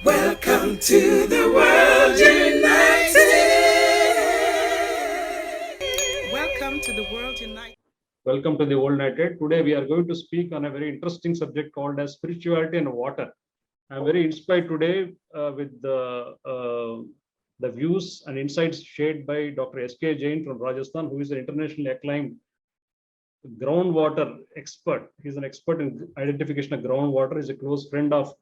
Welcome to the world united. Welcome to the world united. Welcome to the World United. Today we are going to speak on a very interesting subject called as spirituality and water. I'm very inspired today with the views and insights shared by Dr. S.K. Jain from Rajasthan, who is an internationally acclaimed groundwater expert. He's an expert in identification of groundwater. He's a close friend of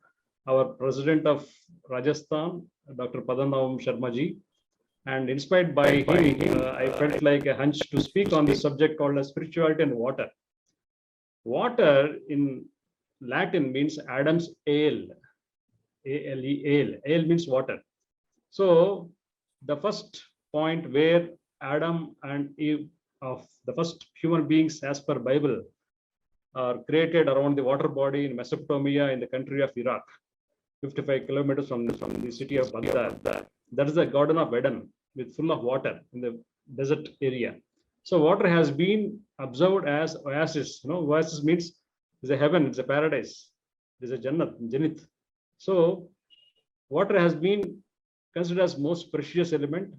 our president of Rajasthan, Dr. Padanam Sharma ji. And inspired by him, I felt like a hunch to speak on the subject called as spirituality and water. Water in Latin means Adam's ale, A-L-E, ale. Ale means water. So the first point where Adam and Eve, of the first human beings as per Bible, are created around the water body in Mesopotamia in the country of Iraq, 55 kilometers from the city of Baghdad. That is the Garden of Eden, with full of water in the desert area. So water has been observed as oasis. Oasis means it's a heaven, it's a paradise, it's a Jannat. So water has been considered as most precious element.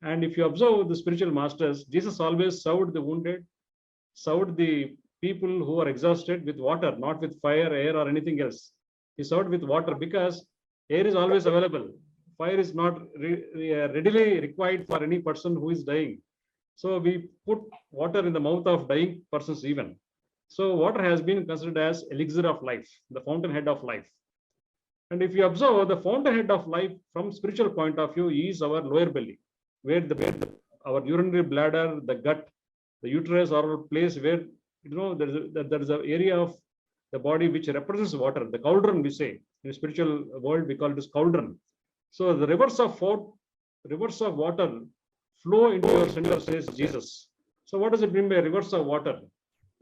And if you observe the spiritual masters, Jesus always served the wounded, served the people who are exhausted with water, not with fire, air, or anything else. He served with water because air is always available. Fire is not readily required for any person who is dying. So we put water in the mouth of dying persons even. So water has been considered as elixir of life, the fountainhead of life. And if you observe, the fountainhead of life from spiritual point of view is our lower belly, where our urinary bladder, the gut, the uterus are a place where there is an area of the body which represents water. The cauldron, we say in the spiritual world, we call it as cauldron. So the rivers of water flow into your center, says Jesus. So what does it mean by rivers of water?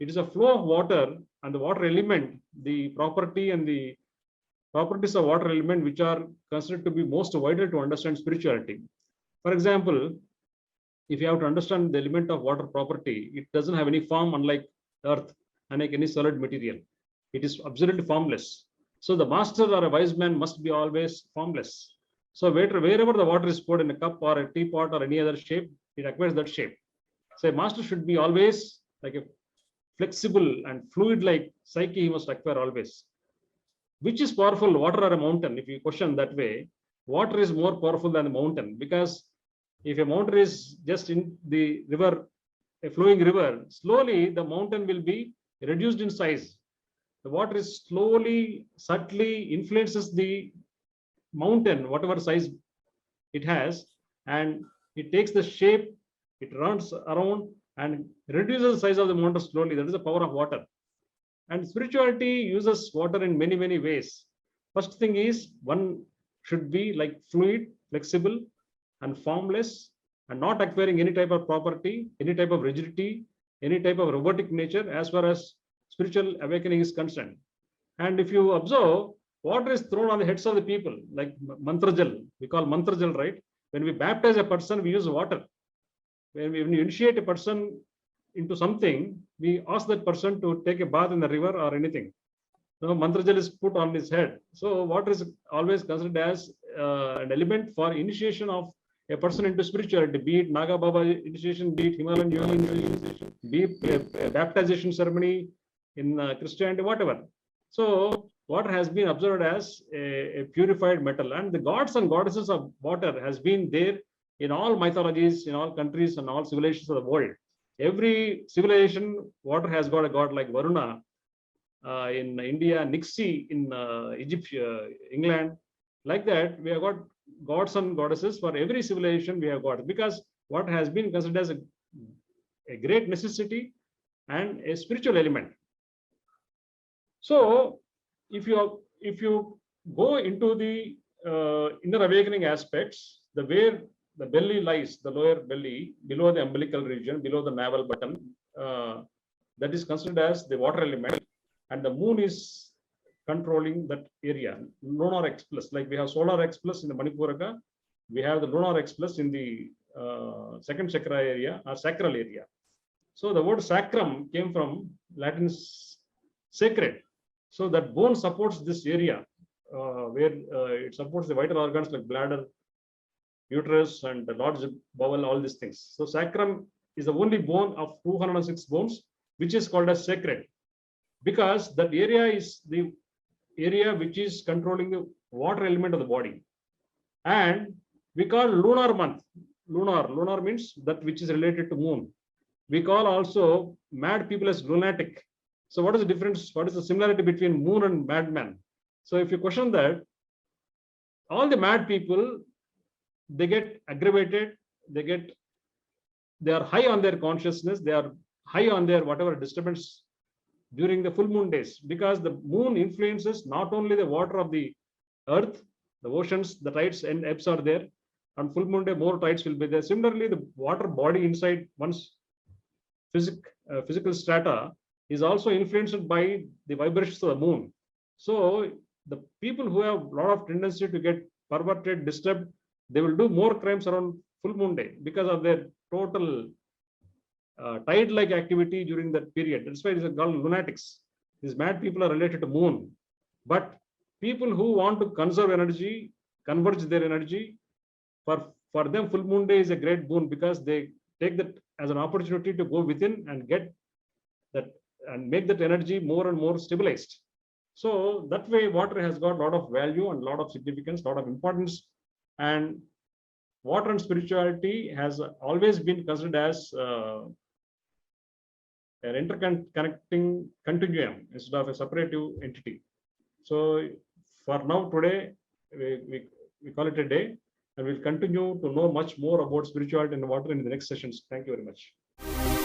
It is a flow of water, and the water element, the property and the properties of water element which are considered to be most vital to understand spirituality. For example, if you have to understand the element of water property, it doesn't have any form, unlike earth, unlike any solid material. It is absolutely formless. So the master or a wise man must be always formless. So wherever the water is poured in a cup or a teapot or any other shape, it acquires that shape. So a master should be always like a flexible and fluid-like psyche. He must acquire always. Which is powerful, water or a mountain? If you question that way, water is more powerful than the mountain, because if a mountain is just in the river, a flowing river, slowly the mountain will be reduced in size. The water is slowly, subtly influences the mountain, whatever size it has, and it takes the shape, it runs around and reduces the size of the mountain slowly. That is the power of water. And spirituality uses water in many, many ways. First thing is, one should be like fluid, flexible, and formless, and not acquiring any type of property, any type of rigidity, any type of robotic nature as far as spiritual awakening is concerned. And if you observe, water is thrown on the heads of the people, like mantra jal. We call mantra jal, right? When we baptize a person, we use water. When we initiate a person into something, we ask that person to take a bath in the river or anything. Mantra jal is put on his head. So water is always considered as an element for initiation of a person into spirituality, be it Naga Baba initiation, be it Himalayan yoga initiation, be it a baptization ceremony in Christianity, whatever. So water has been observed as a purified metal, and the gods and goddesses of water has been there in all mythologies, in all countries and all civilizations of the world. Every civilization, water has got a god, like Varuna in India, Nixie in Egypt, England. Like that, we have got gods and goddesses for every civilization. We have got, because water has been considered as a great necessity and a spiritual element. So if you go into the inner awakening aspects, where the belly lies, the lower belly, below the umbilical region, below the navel button, that is considered as the water element, and the moon is controlling that area. Lunar X plus, like we have solar X plus in the Manipuraka, we have the lunar X plus in the second chakra area or sacral area. So the word sacrum came from Latin sacred. So that bone supports this area where it supports the vital organs like bladder, uterus, and the large bowel, all these things. So sacrum is the only bone of 206 bones, which is called as sacred, because that area is the area which is controlling the water element of the body. And we call lunar month, lunar means that which is related to moon. We call also mad people as lunatic. So what is the difference? What is the similarity between moon and madman? So if you question that, all the mad people, they get aggravated, they are high on their consciousness, they are high on their whatever disturbance during the full moon days, because the moon influences not only the water of the earth, the oceans, the tides and ebbs are there. On full moon day, more tides will be there. Similarly, the water body inside one's physical strata is also influenced by the vibrations of the moon. So the people who have a lot of tendency to get perverted, disturbed, they will do more crimes around full moon day because of their total tide-like activity during that period. That's why it is called lunatics. These mad people are related to moon. But people who want to conserve energy, converge their energy, for them full moon day is a great boon, because they take that as an opportunity to go within and get that and make that energy more and more stabilized. So that way water has got a lot of value and a lot of significance, a lot of importance. And water and spirituality has always been considered as an interconnecting continuum instead of a separative entity. So for now, today, we call it a day, and we'll continue to know much more about spirituality and water in the next sessions. Thank you very much.